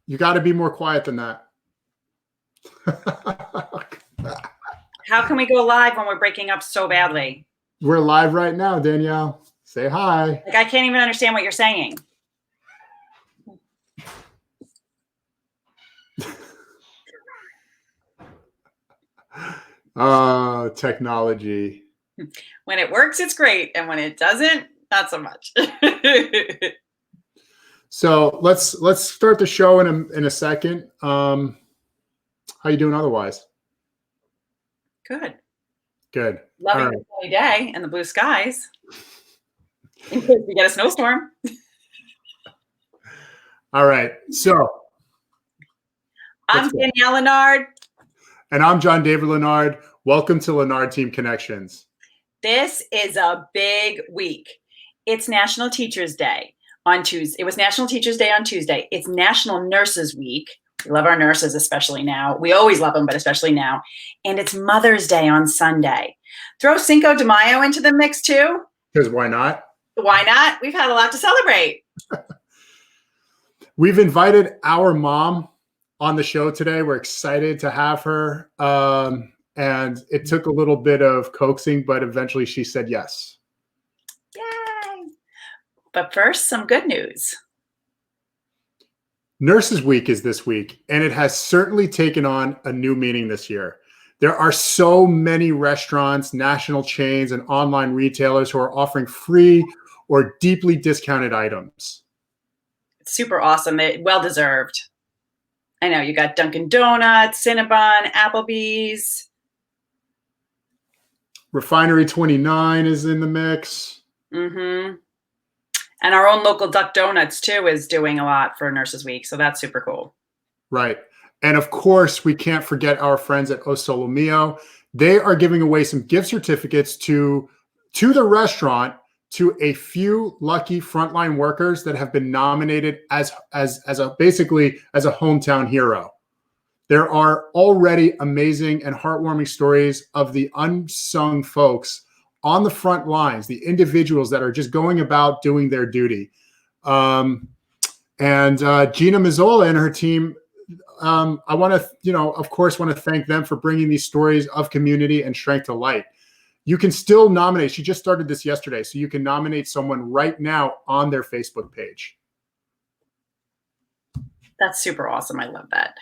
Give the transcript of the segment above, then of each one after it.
You got to be more quiet than that. How can we go live when we're breaking up so badly? We're live right now, Danielle. Say hi. Like, I can't even understand what you're saying. Technology. When it works, it's great. And when it doesn't, not so much. So let's start the show in a second. How you doing otherwise? Good. Good. Loving the sunny day and the blue skies. In case we get a snowstorm. All right. So I'm Danielle Lenard. And I'm Jon-David Lenard. Welcome to Lenard Team Connections. This is a big week. It's National Teachers Day on Tuesday. It was National Teachers Day on Tuesday. It's National Nurses Week. We love our nurses, especially now. We always love them, but especially now. And it's Mother's Day on Sunday. Throw Cinco de Mayo into the mix too. Because why not? Why not? We've had a lot to celebrate. We've invited our mom on the show today. We're excited to have her. And it took a little bit of coaxing, but eventually she said yes. Yay! But first, some good news. Nurses Week is this week, and it has certainly taken on a new meaning this year. There are so many restaurants, national chains, and online retailers who are offering free or deeply discounted items. It's super awesome. Well-deserved. I know, you got Dunkin' Donuts, Cinnabon, Applebee's. Refinery 29 is in the mix. Mm-hmm. And our own local Duck Donuts, too, is doing a lot for Nurses Week. So that's super cool. Right. And of course, we can't forget our friends at O Solo Mio. They are giving away some gift certificates to the restaurant to a few lucky frontline workers that have been nominated as basically as a hometown hero. There are already amazing and heartwarming stories of the unsung folks on the front lines, the individuals that are just going about doing their duty. And Gina Mazzola and her team, I want to, of course, want to thank them for bringing these stories of community and strength to light. You can still nominate. She just started this yesterday, so you can nominate someone right now on their Facebook page. That's super awesome. I love that.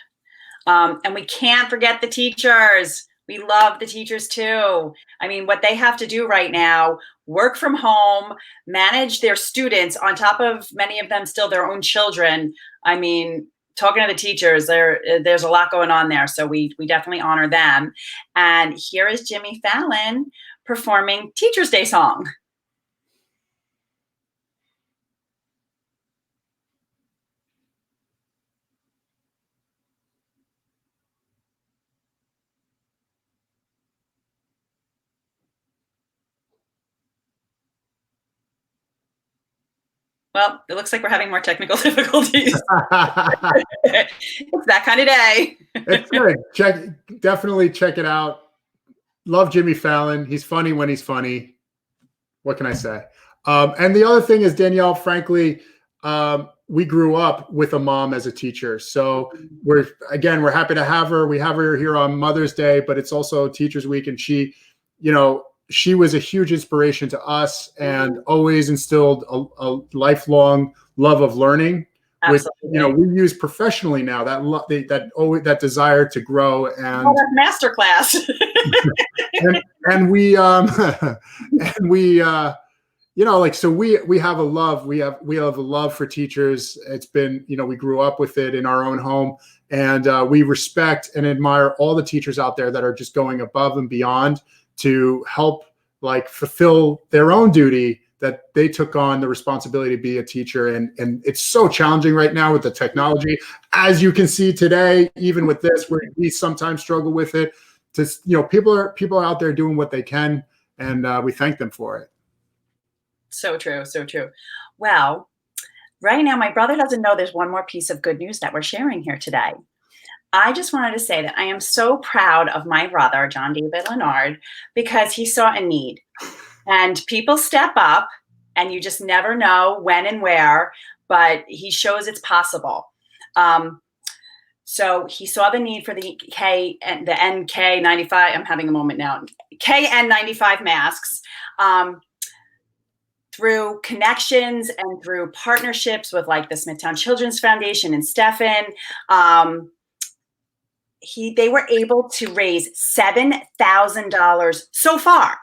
And we can't forget the teachers. We love the teachers too. I mean, what they have to do right now, work from home, manage their students on top of many of them still their own children. I mean, talking to the teachers, there's a lot going on there. So we definitely honor them. And here is Jimmy Fallon performing Teachers Day song. Well, it looks like we're having more technical difficulties. It's that kind of day. It's good. Definitely check it out. Love Jimmy Fallon. He's funny when he's funny. What can I say? And the other thing is, Danielle, frankly, we grew up with a mom as a teacher. So we're happy to have her. We have her here on Mother's Day, but it's also Teachers Week. And she was a huge inspiration to us and always instilled a lifelong love of learning, Absolutely. which, we use professionally now, that desire to grow and masterclass. and we so we have a love, we have a love for teachers. It's been, we grew up with it in our own home, and we respect and admire all the teachers out there that are just going above and beyond to help fulfill their own duty that they took on the responsibility to be a teacher. And it's so challenging right now with the technology, as you can see today, even with this, where we sometimes struggle with it. People are out there doing what they can, and we thank them for it. So true. So true. Well, right now, my brother doesn't know there's one more piece of good news that we're sharing here today. I just wanted to say that I am so proud of my brother, Jon-David Lenard, because he saw a need. And people step up, and you just never know when and where, but he shows it's possible. So he saw the need for the K and the NK95. I'm having a moment now. KN95 masks. Through connections and through partnerships with like the Smithtown Children's Foundation and Stefan, they were able to raise $7,000 so far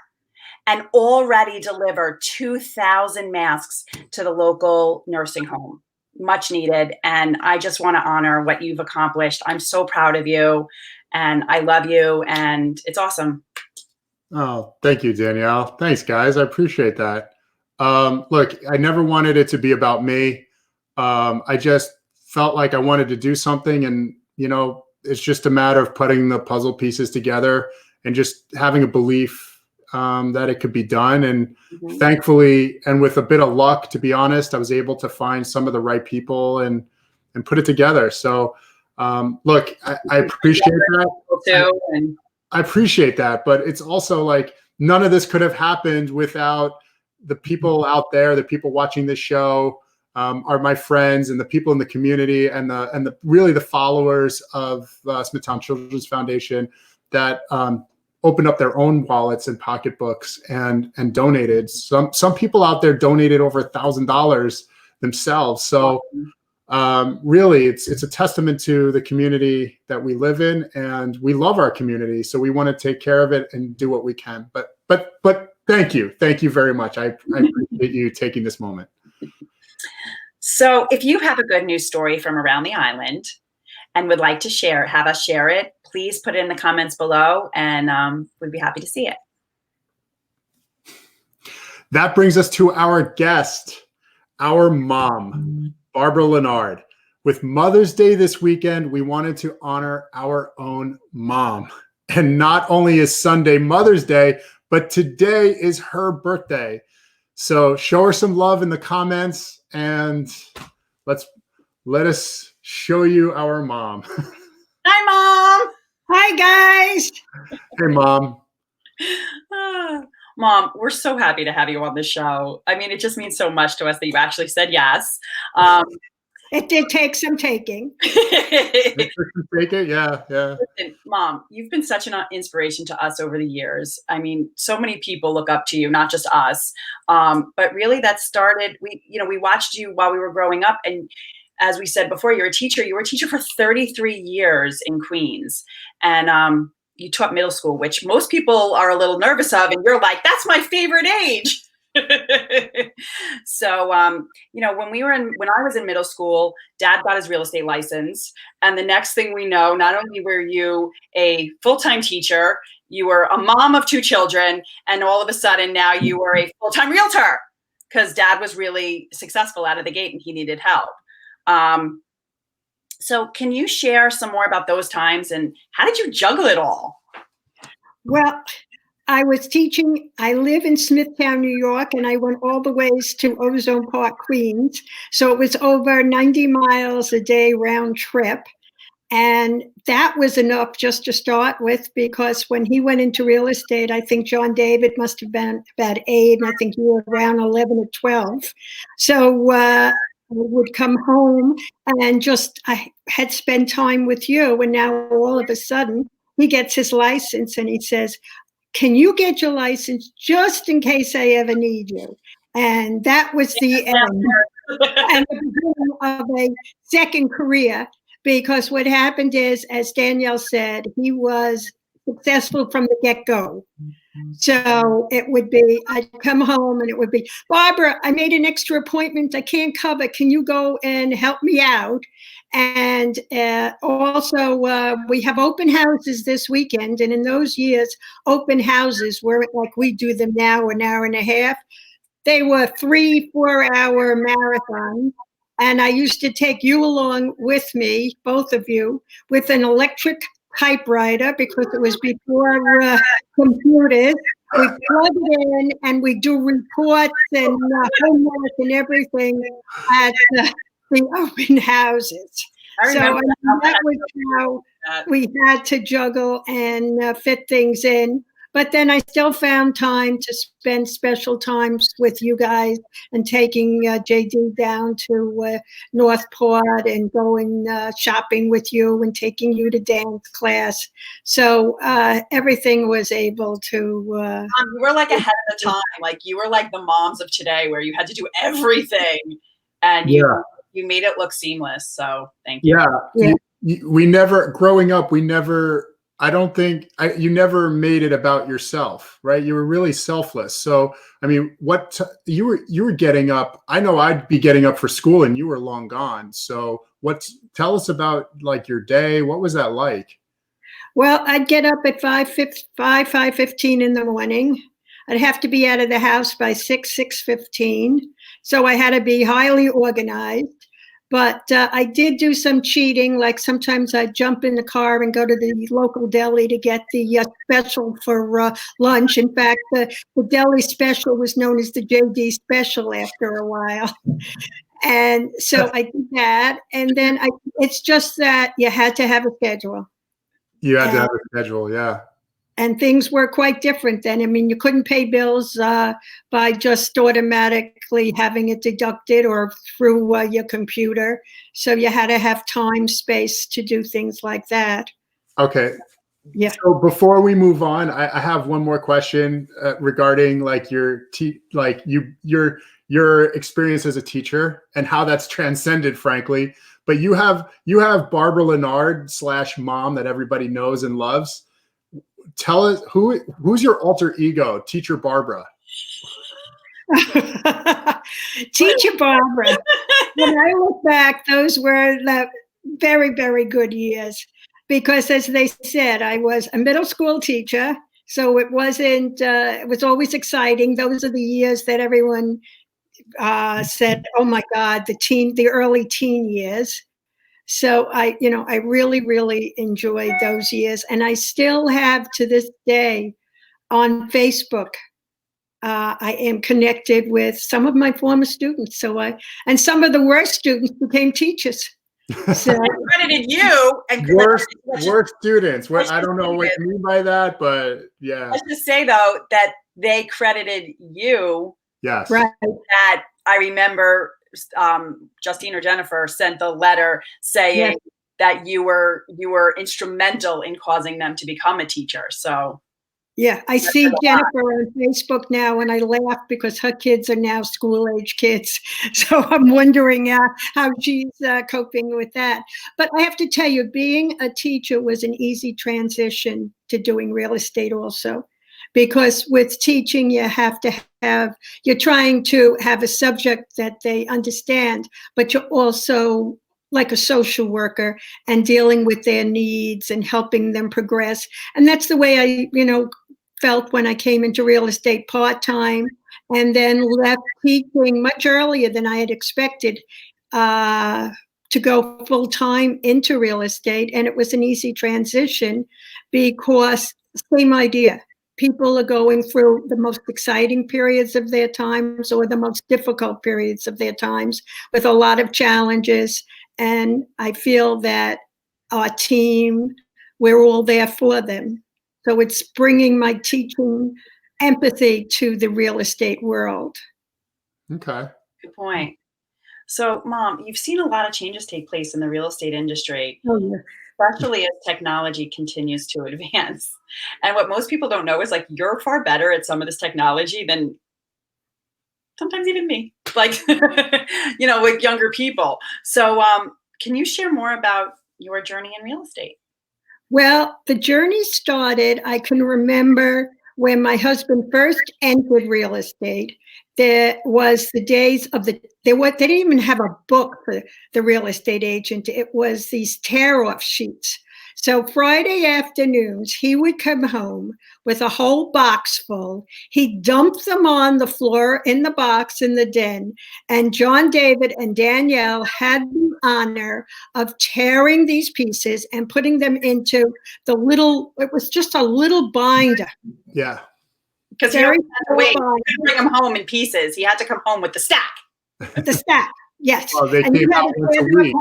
and already deliver 2,000 masks to the local nursing home. Much needed. And I just want to honor what you've accomplished. I'm so proud of you and I love you and it's awesome. Oh, thank you, Danielle. Thanks, guys. I appreciate that. Look, I never wanted it to be about me. I just felt like I wanted to do something and, it's just a matter of putting the puzzle pieces together and just having a belief that it could be done. And thankfully, and with a bit of luck, to be honest, I was able to find some of the right people and put it together. So, look, I appreciate that. I appreciate that, but it's also like none of this could have happened without the people out there, the people watching this show, are my friends and the people in the community and the really the followers of Smithtown Children's Foundation that opened up their own wallets and pocketbooks and donated. Some people out there donated over $1,000 themselves. So really, it's a testament to the community that we live in, and we love our community. So we want to take care of it and do what we can. But thank you very much. I appreciate you taking this moment. So if you have a good news story from around the island and would like to have us share it, please put it in the comments below and we'd be happy to see it. That brings us to our guest, our mom, Barbara Lenard. With Mother's Day this weekend, we wanted to honor our own mom. And not only is Sunday Mother's Day, but today is her birthday. So show her some love in the comments and let us show you our mom. Hi, Mom. Hi, guys. Hey, Mom. Mom, we're so happy to have you on the show. I mean, it just means so much to us that you actually said yes. It did take some taking. Take it, yeah. Listen, Mom, you've been such an inspiration to us over the years. I mean, so many people look up to you, not just us. But really, that started. We watched you while we were growing up, and as we said before, you're a teacher. You were a teacher for 33 years in Queens, and you taught middle school, which most people are a little nervous of, and you're like, "That's my favorite age." So, when I was in middle school, Dad got his real estate license. And the next thing we know, not only were you a full-time teacher, you were a mom of 2 children. And all of a sudden now you were a full-time realtor because Dad was really successful out of the gate and he needed help. So can you share some more about those times and how did you juggle it all? Well, I was teaching. I live in Smithtown, New York, and I went all the ways to Ozone Park, Queens. So it was over 90 miles a day round trip. And that was enough just to start with, because when he went into real estate, I think Jon-David must have been about 8, and I think you were around 11 or 12. So I would come home and I had spent time with you. And now all of a sudden he gets his license and he says, "Can you get your license just in case I ever need you?" And that was the end and the beginning of a second career, because what happened is, as Danielle said, he was successful from the get-go. So it would be, I'd come home and it would be, "Barbara, I made an extra appointment. I can't cover. Can you go and help me out?" And also, we have open houses this weekend. And in those years, open houses were like we do them now, an hour and a half. They were 3-4 hour marathons. And I used to take you along with me, both of you, with an electric typewriter, because it was before computers. We plug it in and we do reports and homework and everything at the open houses. So that was how we had to juggle and fit things in. But then I still found time to spend special times with you guys and taking JD down to Northport and going shopping with you and taking you to dance class. So everything was able to. You were like ahead of the time. Like you were like the moms of today where you had to do everything and you made it look seamless. So thank you. Yeah. We never, growing up, you never made it about yourself, right? You were really selfless. So, I mean, you were getting up. I know I'd be getting up for school and you were long gone. So tell us about like your day. What was that like? Well, I'd get up at 5:15 in the morning. I'd have to be out of the house by 6:15. So I had to be highly organized. But I did do some cheating. Like sometimes I'd jump in the car and go to the local deli to get the special for lunch. In fact, the deli special was known as the JD special after a while. And so I did that. And then it's just that you had to have a schedule. You had to have a schedule, yeah. And things were quite different then. I mean, you couldn't pay bills by just automatically having it deducted or through your computer. So you had to have time, space to do things like that. Okay. Yeah. So before we move on, I have one more question regarding like your experience as a teacher and how that's transcended, frankly. But you have Barbara Lenard / mom that everybody knows and loves. Tell us who's your alter ego, Teacher Barbara? Teacher Barbara. When I look back, those were the very, very good years because, as they said, I was a middle school teacher, so it wasn't. It was always exciting. Those are the years that everyone said, "Oh my God, the early teen years." So I really, really enjoyed those years. And I still have to this day on Facebook, I am connected with some of my former students. And some of the worst students became teachers. So I credited you and worst students. I don't know what you mean by that, but yeah. Let's just say though that they credited you. Yes. Right. That I remember Justine or Jennifer sent the letter saying that you were instrumental in causing them to become a teacher. So yeah, I see Jennifer on Facebook now and I laugh because her kids are now school age kids. So I'm wondering how she's coping with that. But I have to tell you, being a teacher was an easy transition to doing real estate also. Because with teaching, you're trying to have a subject that they understand, but you're also like a social worker and dealing with their needs and helping them progress. And that's the way I, felt when I came into real estate part-time and then left teaching much earlier than I had expected to go full-time into real estate. And it was an easy transition because same idea. People are going through the most exciting periods of their times or the most difficult periods of their times with a lot of challenges. And I feel that our team, we're all there for them. So it's bringing my teaching empathy to the real estate world. Okay. Good point. So, Mom, you've seen a lot of changes take place in the real estate industry. Oh, yeah. Especially as technology continues to advance. And what most people don't know is like you're far better at some of this technology than sometimes even me, like, with younger people. So can you share more about your journey in real estate? Well, the journey started, I can remember when my husband first entered real estate. There was the days of they didn't even have a book for the real estate agent. It was these tear-off sheets. So Friday afternoons, he would come home with a whole box full. He'd dump them on the floor in the box in the den. And Jon-David and Danielle had the honor of tearing these pieces and putting them into it was just a little binder. Yeah. Because he couldn't bring them home in pieces. He had to come home with the stack. The stack, yes. Oh, they and came out once a week.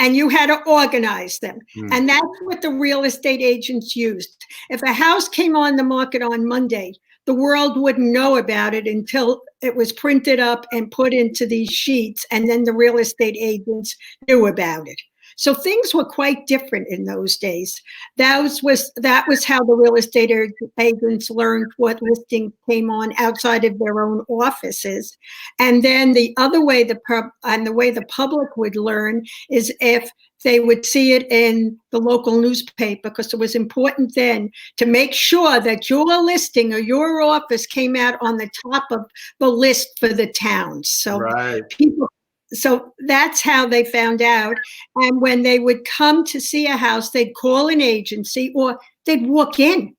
and you had to organize them. Mm. And that's what the real estate agents used. If a house came on the market on Monday, the world wouldn't know about it until it was printed up and put into these sheets, and then the real estate agents knew about it. So things were quite different in those days. That was how the real estate agents learned what listings came on outside of their own offices. And then the other way the public would learn is if they would see it in the local newspaper, because it was important then to make sure that your listing or your office came out on the top of the list for the town. So So that's how they found out. And when they would come to see a house, they'd call an agency or they'd walk in.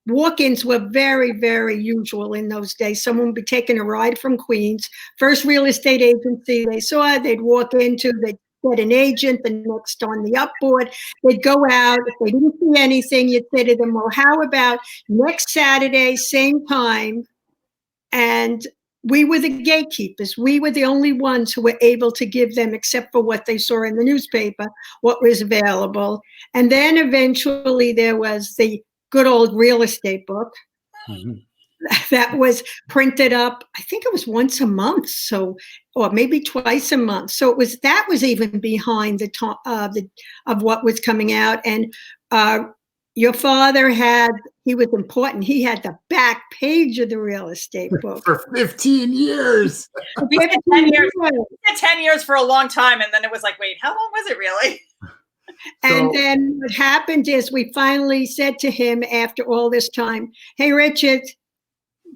Walk-ins were very, very usual in those days. Someone would be taking a ride from Queens. First real estate agency they saw, they'd walk into, they'd get an agent, the next on the upboard. They'd go out. If they didn't see anything, you'd say to them, well, how about next Saturday, same time? And we were the gatekeepers. We were the only ones who were able to give them, except for what they saw in the newspaper, what was available. And then eventually there was the good old real estate book that was printed up. I think it was once a month, or maybe twice a month. So that was even behind the top of what was coming out. And your father he was important. He had the back page of the real estate book. For 15 years. We had 10 years. We had 10 years for a long time. And then it was like, wait, how long was it really? And then what happened is we finally said to him after all this time, hey, Richard,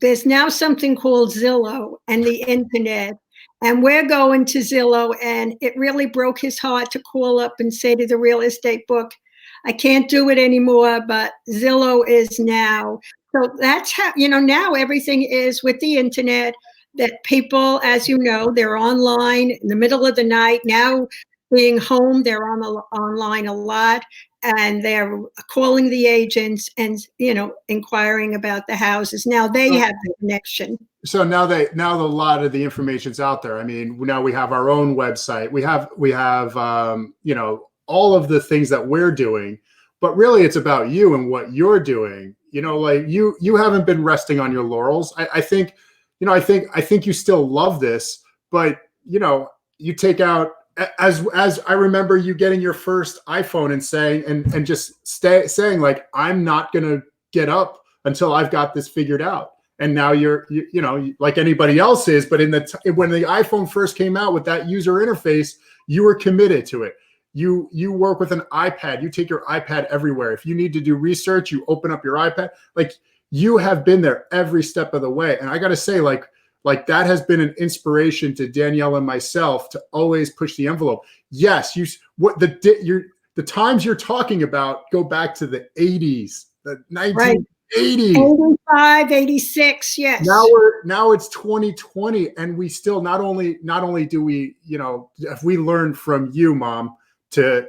there's now something called Zillow and the internet. And we're going to Zillow. And it really broke his heart to call up and say to the real estate book, I can't do it anymore, but Zillow is now. So that's how, now everything is with the internet, that people, as you know, they're online in the middle of the night. Now being home, they're online a lot, and they're calling the agents and, inquiring about the houses. Now they have the connection. So now a lot of the information's out there. I mean, now we have our own website. We have all of the things that we're doing, but really it's about you and what you're doing. Like you haven't been resting on your laurels. I think you still love this, but you take out, as I remember you getting your first iPhone and saying, and just saying like, I'm not going to get up until I've got this figured out. And now you're like anybody else is, but when the iPhone first came out with that user interface, you were committed to it. You work with an iPad. You take your iPad everywhere. If you need to do research, you open up your iPad. Like, you have been there every step of the way. And I got to say, like that has been an inspiration to Danielle and myself to always push the envelope. Yes, the times you're talking about go back to the 80s, the 1980s. 85, 86, yes. Now it's 2020, and we still not only do we, if we learn from you, Mom, to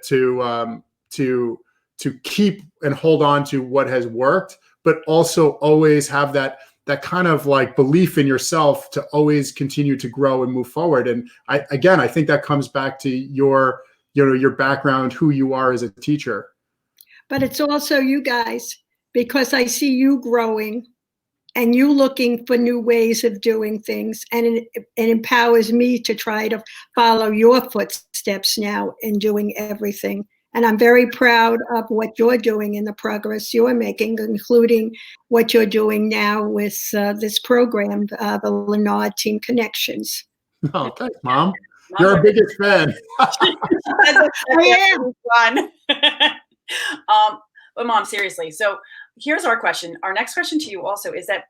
keep and hold on to what has worked, but also always have that kind of like belief in yourself to always continue to grow and move forward. And I think that comes back to your background, who you are as a teacher. But it's also you guys, because I see you growing and you looking for new ways of doing things, and it empowers me to try to follow your footsteps now in doing everything. And I'm very proud of what you're doing and the progress you're making, including what you're doing now with this program, the Lenard Team Connections. Oh, thanks, Mom. You're our biggest fan. I am. But Mom, seriously. So here's our question. Our next question to you also is that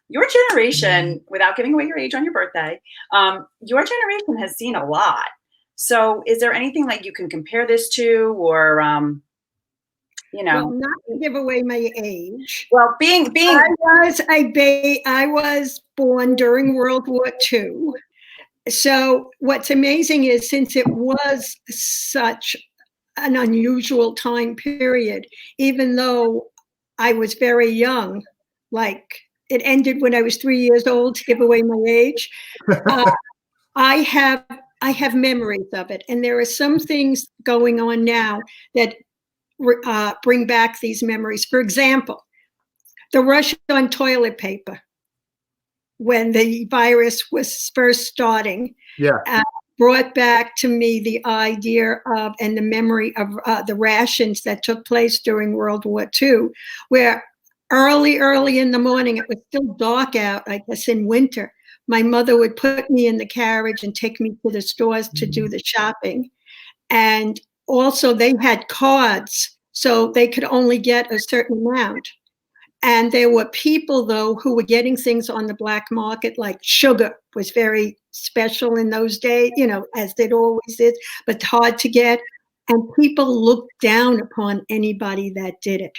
your generation, without giving away your age on your birthday, your generation has seen a lot. So is there anything like you can compare this to, or, Well, not to give away my age. Well, being I was born during World War II. So what's amazing is, since it was such an unusual time period, even though I was very young, like it ended when I was 3 years old, to give away my age. I have I have memories of it. And there are some things going on now that bring back these memories. For example, the rush on toilet paper when the virus was first starting. Yeah. Brought back to me the idea of and the memory of the rations that took place during World War II, where early in the morning, it was still dark out, I guess in winter, my mother would put me in the carriage and take me to the stores to do the shopping. And also they had cards, so they could only get a certain amount. And there were people, though, who were getting things on the black market, like sugar was very special in those days, as it always is, but hard to get. And people looked down upon anybody that did it.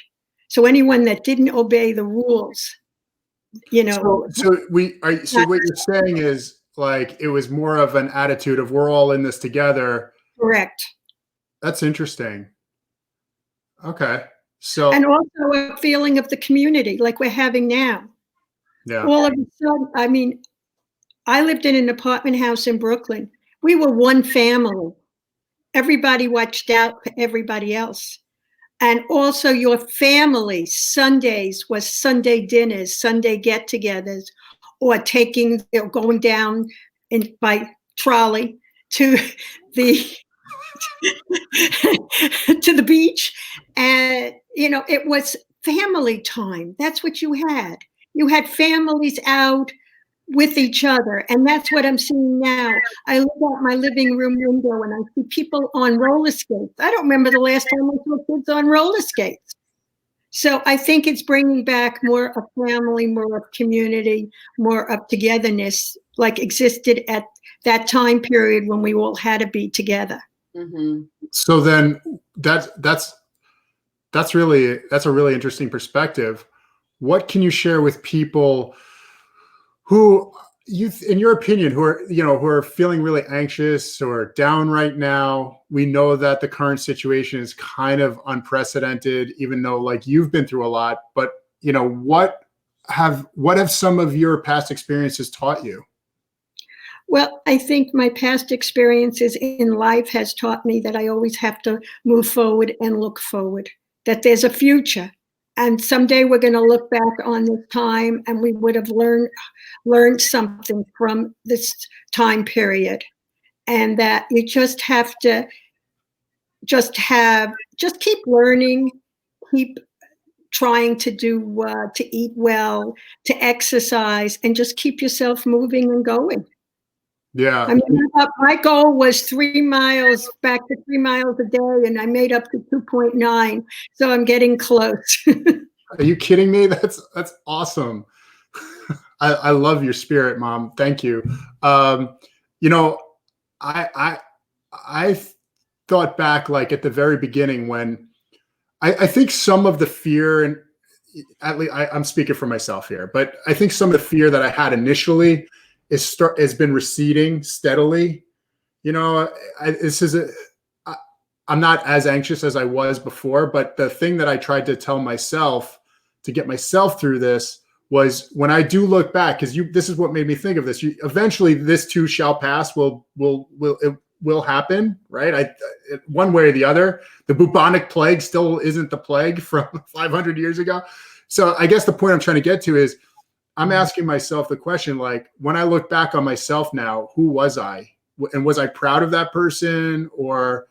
So anyone that didn't obey the rules, So what you're saying is like it was more of an attitude of we're all in this together. Correct. That's interesting. Okay. So, and also a feeling of the community like we're having now. Yeah. All of a sudden, I mean, I lived in an apartment house in Brooklyn. We were one family. Everybody watched out for everybody else. And also your family, Sundays was Sunday dinners, Sunday get-togethers, or going down by trolley to the to the beach. And, it was family time. That's what you had. You had families out with each other. And that's what I'm seeing now. I look out my living room window and I see people on roller skates. I don't remember the last time I saw kids on roller skates. So I think it's bringing back more of family, more of community, more of togetherness, like existed at that time period when we all had to be together. Mm-hmm. So then that's a really interesting perspective. What can you share with people who in your opinion, who are feeling really anxious or down right now? We know that the current situation is kind of unprecedented, even though like you've been through a lot, but what have some of your past experiences taught you? Well, I think my past experiences in life has taught me that I always have to move forward and look forward, that there's a future. And someday we're going to look back on this time and we would have learned something from this time period. And that you just have to keep learning, keep trying to to eat well, to exercise, and just keep yourself moving and going. Yeah. I mean, my goal was 3 miles, back to 3 miles a day, and I made up to 2.9. So I'm getting close. Are you kidding me? That's awesome. I love your spirit, Mom. Thank you. I thought back like at the very beginning when I think some of the fear, and at least I'm speaking for myself here, but I think some of the fear that I had initially has been receding steadily. I'm not as anxious as I was before, but the thing that I tried to tell myself to get myself through this was when I do look back, because this is what made me think of this. Eventually, this too shall pass. It will happen, right? One way or the other. The bubonic plague still isn't the plague from 500 years ago. So I guess the point I'm trying to get to is I'm asking myself the question, like, when I look back on myself now, who was I? And was I proud of that person? Or,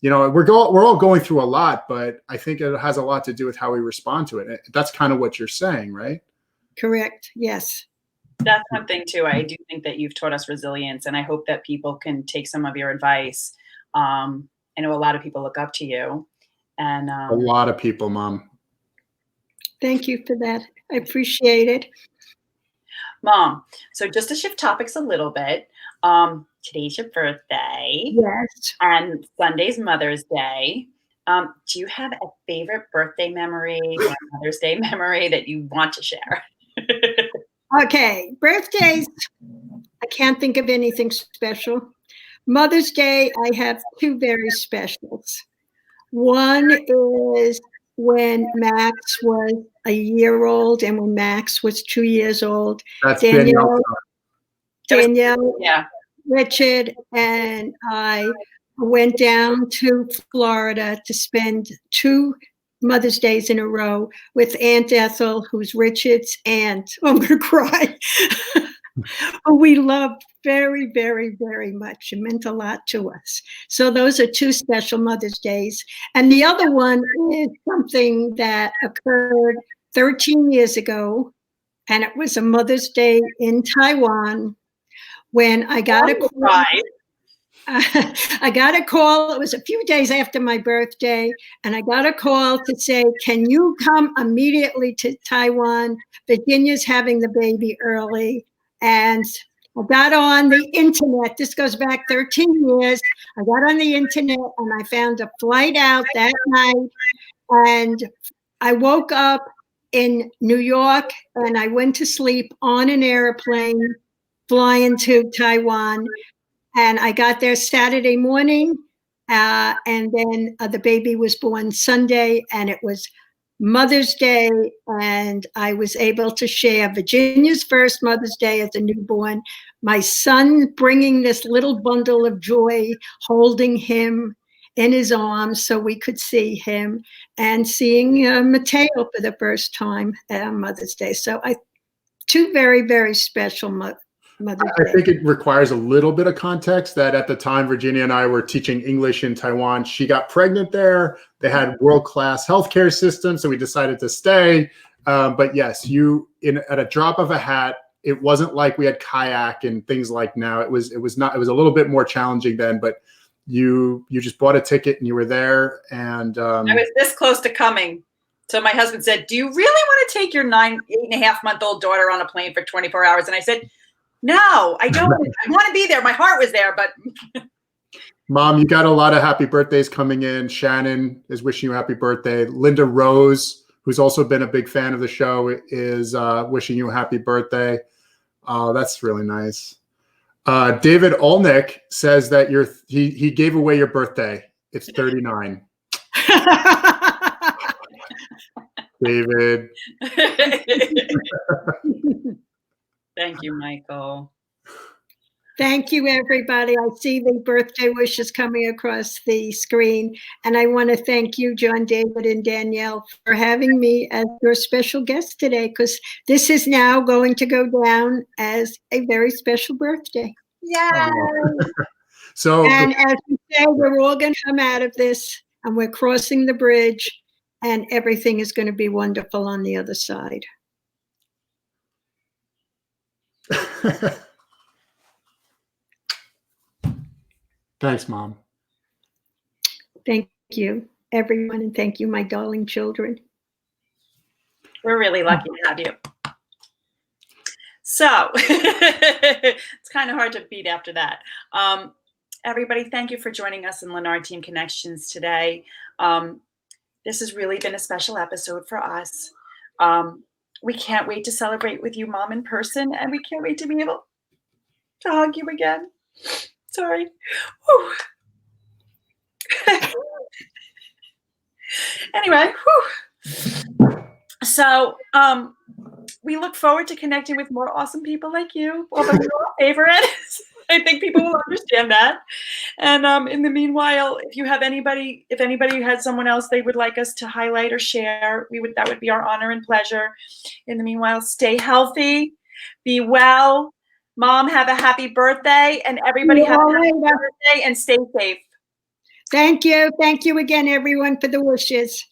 we're all going through a lot, but I think it has a lot to do with how we respond to it. That's kind of what you're saying, right? Correct. Yes. That's one thing too. I do think that you've taught us resilience, and I hope that people can take some of your advice. I know a lot of people look up to you, and a lot of people, Mom. Thank you for that. I appreciate it. Mom, so just to shift topics a little bit, today's your birthday. Yes. And Sunday's Mother's Day. Do you have a favorite birthday memory or Mother's Day memory that you want to share? Okay, birthdays, I can't think of anything special. Mother's Day, I have 2 very specials. One is when Max was a year old and when Max was 2 years old. That's Danielle. Yeah. Richard and I went down to Florida to spend 2 Mother's Days in a row with Aunt Ethel, who's Richard's aunt. Oh, I'm going to cry. Who we loved very, very, very much. It meant a lot to us. So those are 2 special Mother's Days. And the other one is something that occurred 13 years ago, and it was a Mother's Day in Taiwan when I got a call. I got a call. It was a few days after my birthday, and I got a call to say, can you come immediately to Taiwan? Virginia's having the baby early. And I got on the internet. This goes back 13 years. I got on the internet and I found a flight out that night. And I woke up in New York and I went to sleep on an airplane flying to Taiwan. And I got there Saturday morning. And then the baby was born Sunday, and it was Mother's Day, and I was able to share Virginia's first Mother's Day as a newborn, my son bringing this little bundle of joy, holding him in his arms so we could see him, and seeing Mateo for the first time on Mother's Day. So 2 very, very special Mother's Day. I think it requires a little bit of context that at the time Virginia and I were teaching English in Taiwan. She got pregnant there. They had world-class healthcare system, so we decided to stay. But yes, at a drop of a hat, it wasn't like we had kayak and things like now. It was a little bit more challenging then, but you just bought a ticket and you were there. And I was this close to coming. So my husband said, do you really want to take your 8.5-month-old daughter on a plane for 24 hours? And I said, no, I don't. I want to be there. My heart was there, but. Mom, you got a lot of happy birthdays coming in. Shannon is wishing you a happy birthday. Linda Rose, who's also been a big fan of the show, is wishing you a happy birthday. That's really nice. David Olnick says that he gave away your birthday. It's 39. David. Thank you, Michael. Thank you, everybody. I see the birthday wishes coming across the screen. And I want to thank you, Jon-David and Danielle, for having me as your special guest today, because this is now going to go down as a very special birthday. Yeah. And as we say, we're all going to come out of this, and we're crossing the bridge, and everything is going to be wonderful on the other side. Thanks, Mom. Thank you, everyone, and thank you, my darling children. We're really lucky to have you. So it's kind of hard to beat after that. Everybody, thank you for joining us in Lenard Team Connections today. This has really been a special episode for us. We can't wait to celebrate with you, Mom, in person, and we can't wait to be able to hug you again. Sorry. Anyway, so we look forward to connecting with more awesome people like you. Although you're our favorite, I think people will understand that. And in the meanwhile, if anybody had someone else they would like us to highlight or share, that would be our honor and pleasure. In the meanwhile, stay healthy, be well. Mom, have a happy birthday, and everybody have a happy birthday and stay safe. Thank you. Thank you again, everyone, for the wishes.